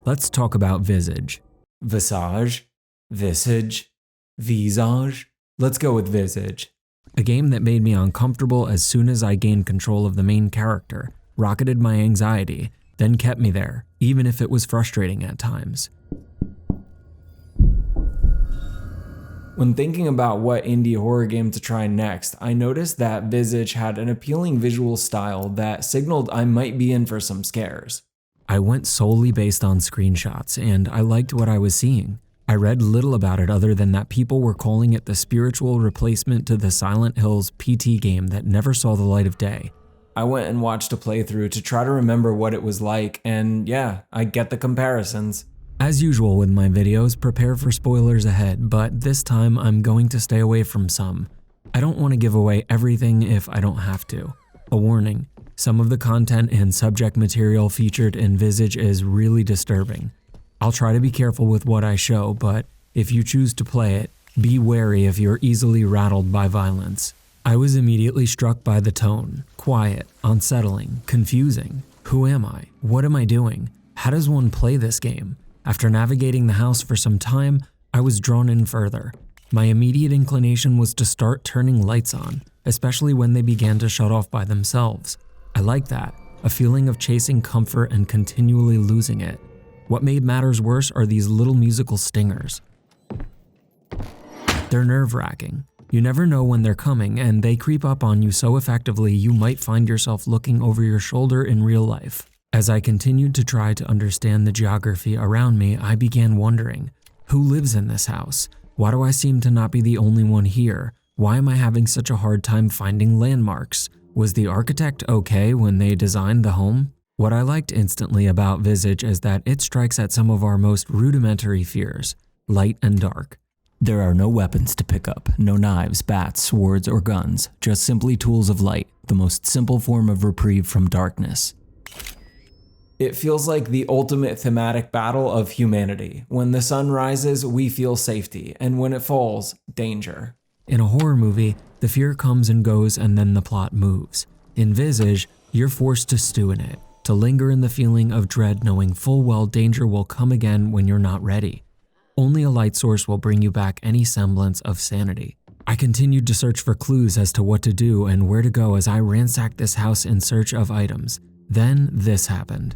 Let's talk about Visage. Visage? Visage? Visage? Let's go with Visage. A game that made me uncomfortable as soon as I gained control of the main character, rocketed my anxiety, then kept me there, even if it was frustrating at times. When thinking about what indie horror game to try next, I noticed that Visage had an appealing visual style that signaled I might be in for some scares. I went solely based on screenshots, and I liked what I was seeing. I read little about it other than that people were calling it the spiritual replacement to the Silent Hills PT game that never saw the light of day. I went and watched a playthrough to try to remember what it was like, and yeah, I get the comparisons. As usual with my videos, prepare for spoilers ahead, but this time I'm going to stay away from some. I don't want to give away everything if I don't have to. A warning, some of the content and subject material featured in Visage is really disturbing. I'll try to be careful with what I show, but if you choose to play it, be wary if you're easily rattled by violence. I was immediately struck by the tone. Quiet, unsettling, confusing. Who am I? What am I doing? How does one play this game? After navigating the house for some time, I was drawn in further. My immediate inclination was to start turning lights on, especially when they began to shut off by themselves. I like that, a feeling of chasing comfort and continually losing it. What made matters worse are these little musical stingers. They're nerve-wracking. You never know when they're coming, and they creep up on you so effectively you might find yourself looking over your shoulder in real life. As I continued to try to understand the geography around me, I began wondering, who lives in this house? Why do I seem to not be the only one here? Why am I having such a hard time finding landmarks? Was the architect okay when they designed the home? What I liked instantly about Visage is that it strikes at some of our most rudimentary fears, light and dark. There are no weapons to pick up, no knives, bats, swords, or guns, just simply tools of light, the most simple form of reprieve from darkness. It feels like the ultimate thematic battle of humanity. When the sun rises, we feel safety, and when it falls, danger. In a horror movie, the fear comes and goes and then the plot moves. In Visage, you're forced to stew in it, to linger in the feeling of dread knowing full well danger will come again when you're not ready. Only a light source will bring you back any semblance of sanity. I continued to search for clues as to what to do and where to go as I ransacked this house in search of items. Then this happened.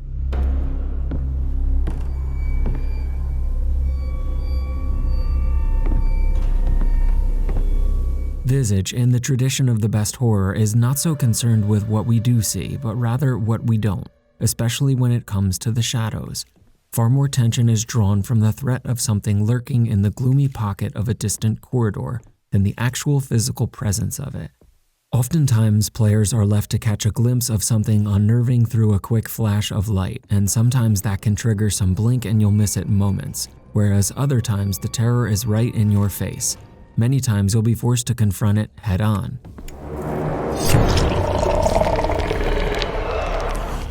Visage, in the tradition of the best horror, is not so concerned with what we do see, but rather what we don't, especially when it comes to the shadows. Far more tension is drawn from the threat of something lurking in the gloomy pocket of a distant corridor than the actual physical presence of it. Oftentimes, players are left to catch a glimpse of something unnerving through a quick flash of light, and sometimes that can trigger some blink and you'll miss it moments, whereas other times the terror is right in your face. Many times you'll be forced to confront it head on.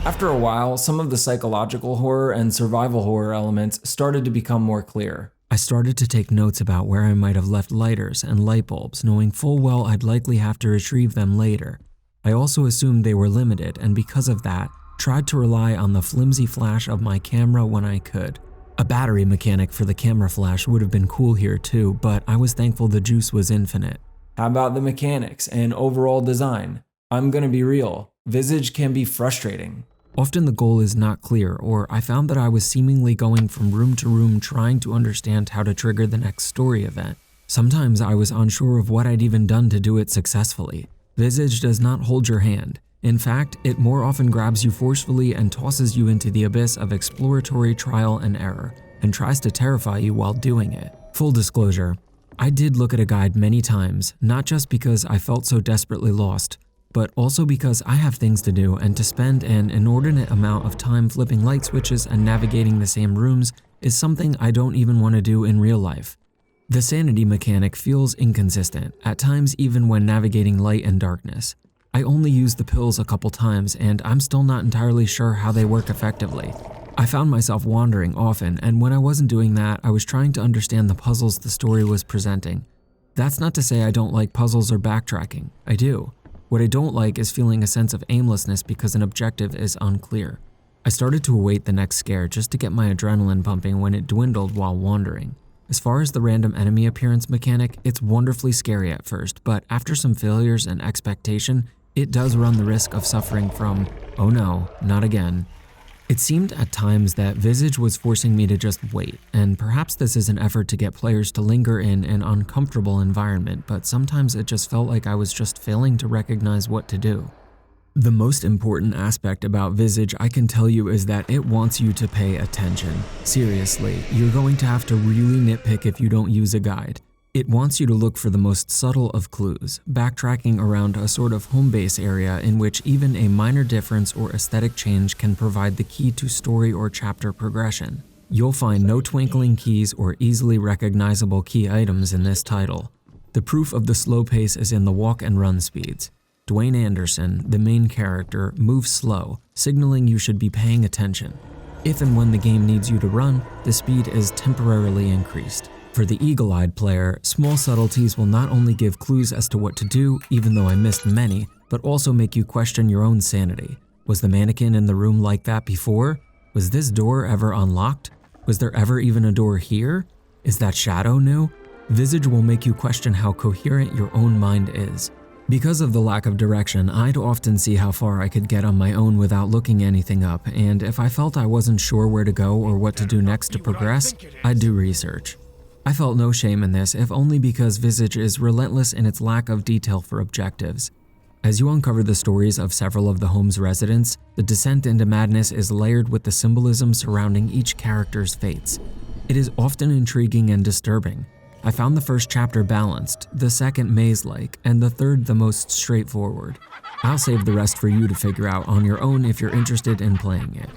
After a while, some of the psychological horror and survival horror elements started to become more clear. I started to take notes about where I might have left lighters and light bulbs, knowing full well I'd likely have to retrieve them later. I also assumed they were limited, and because of that, tried to rely on the flimsy flash of my camera when I could. A battery mechanic for the camera flash would have been cool here too, but I was thankful the juice was infinite. How about the mechanics and overall design? I'm gonna be real, Visage can be frustrating. Often the goal is not clear, or I found that I was seemingly going from room to room trying to understand how to trigger the next story event. Sometimes I was unsure of what I'd even done to do it successfully. Visage does not hold your hand. In fact, it more often grabs you forcefully and tosses you into the abyss of exploratory trial and error, and tries to terrify you while doing it. Full disclosure, I did look at a guide many times, not just because I felt so desperately lost, but also because I have things to do, and to spend an inordinate amount of time flipping light switches and navigating the same rooms is something I don't even want to do in real life. The sanity mechanic feels inconsistent, at times even when navigating light and darkness. I only used the pills a couple times, and I'm still not entirely sure how they work effectively. I found myself wandering often, and when I wasn't doing that, I was trying to understand the puzzles the story was presenting. That's not to say I don't like puzzles or backtracking. I do. What I don't like is feeling a sense of aimlessness because an objective is unclear. I started to await the next scare just to get my adrenaline pumping when it dwindled while wandering. As far as the random enemy appearance mechanic, it's wonderfully scary at first, but after some failures and expectation, it does run the risk of suffering from, oh no, not again. It seemed at times that Visage was forcing me to just wait, and perhaps this is an effort to get players to linger in an uncomfortable environment, but sometimes it just felt like I was just failing to recognize what to do. The most important aspect about Visage I can tell you is that it wants you to pay attention. Seriously, you're going to have to really nitpick if you don't use a guide. It wants you to look for the most subtle of clues, backtracking around a sort of home base area in which even a minor difference or aesthetic change can provide the key to story or chapter progression. You'll find no twinkling keys or easily recognizable key items in this title. The proof of the slow pace is in the walk and run speeds. Dwayne Anderson, the main character, moves slow, signaling you should be paying attention. If and when the game needs you to run, the speed is temporarily increased. For the eagle-eyed player, small subtleties will not only give clues as to what to do, even though I missed many, but also make you question your own sanity. Was the mannequin in the room like that before? Was this door ever unlocked? Was there ever even a door here? Is that shadow new? Visage will make you question how coherent your own mind is. Because of the lack of direction, I'd often see how far I could get on my own without looking anything up, and if I felt I wasn't sure where to go or what to do next to progress, I'd do research. I felt no shame in this, if only because Visage is relentless in its lack of detail for objectives. As you uncover the stories of several of the home's residents, the descent into madness is layered with the symbolism surrounding each character's fates. It is often intriguing and disturbing. I found the first chapter balanced, the second maze-like, and the third the most straightforward. I'll save the rest for you to figure out on your own if you're interested in playing it.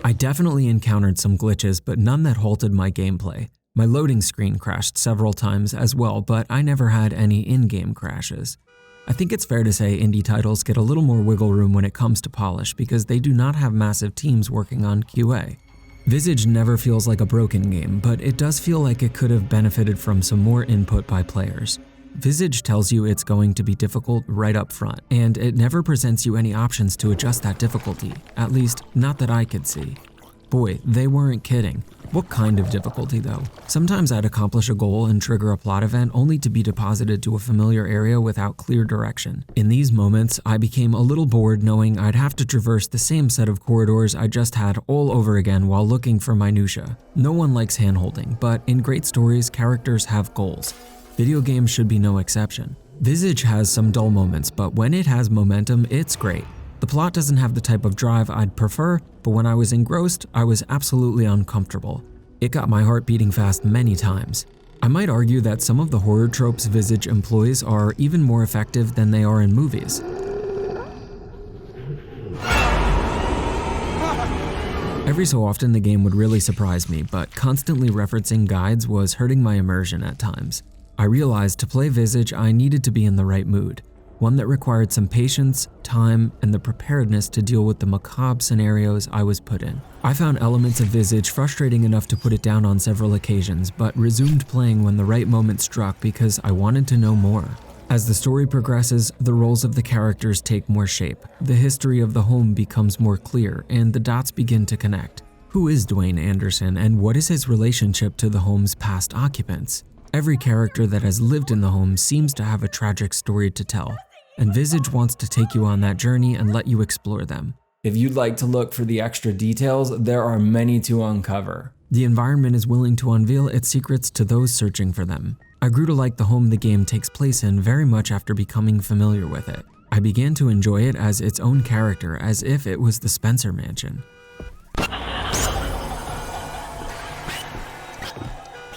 I definitely encountered some glitches, but none that halted my gameplay. My loading screen crashed several times as well, but I never had any in-game crashes. I think it's fair to say indie titles get a little more wiggle room when it comes to polish because they do not have massive teams working on QA. Visage never feels like a broken game, but it does feel like it could have benefited from some more input by players. Visage tells you it's going to be difficult right up front, and it never presents you any options to adjust that difficulty, at least not that I could see. Boy, they weren't kidding. What kind of difficulty though? Sometimes I'd accomplish a goal and trigger a plot event only to be deposited to a familiar area without clear direction. In these moments, I became a little bored knowing I'd have to traverse the same set of corridors I just had all over again while looking for minutia. No one likes handholding, but in great stories, characters have goals. Video games should be no exception. Visage has some dull moments, but when it has momentum, it's great. The plot doesn't have the type of drive I'd prefer, but when I was engrossed, I was absolutely uncomfortable. It got my heart beating fast many times. I might argue that some of the horror tropes Visage employs are even more effective than they are in movies. Every so often the game would really surprise me, but constantly referencing guides was hurting my immersion at times. I realized to play Visage I needed to be in the right mood. One that required some patience, time, and the preparedness to deal with the macabre scenarios I was put in. I found elements of Visage frustrating enough to put it down on several occasions, but resumed playing when the right moment struck because I wanted to know more. As the story progresses, the roles of the characters take more shape, the history of the home becomes more clear, and the dots begin to connect. Who is Dwayne Anderson, and what is his relationship to the home's past occupants? Every character that has lived in the home seems to have a tragic story to tell, and Visage wants to take you on that journey and let you explore them. If you'd like to look for the extra details, there are many to uncover. The environment is willing to unveil its secrets to those searching for them. I grew to like the home the game takes place in very much after becoming familiar with it. I began to enjoy it as its own character, as if it was the Spencer Mansion.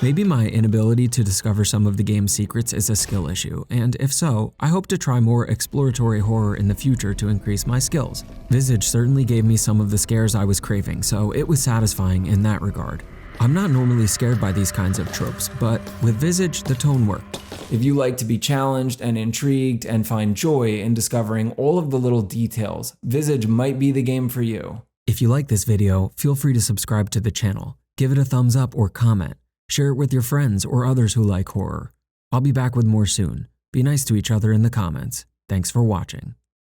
Maybe my inability to discover some of the game's secrets is a skill issue, and if so, I hope to try more exploratory horror in the future to increase my skills. Visage certainly gave me some of the scares I was craving, so it was satisfying in that regard. I'm not normally scared by these kinds of tropes, but with Visage, the tone worked. If you like to be challenged and intrigued and find joy in discovering all of the little details, Visage might be the game for you. If you like this video, feel free to subscribe to the channel, give it a thumbs up or comment. Share it with your friends or others who like horror. I'll be back with more soon. Be nice to each other in the comments. Thanks for watching.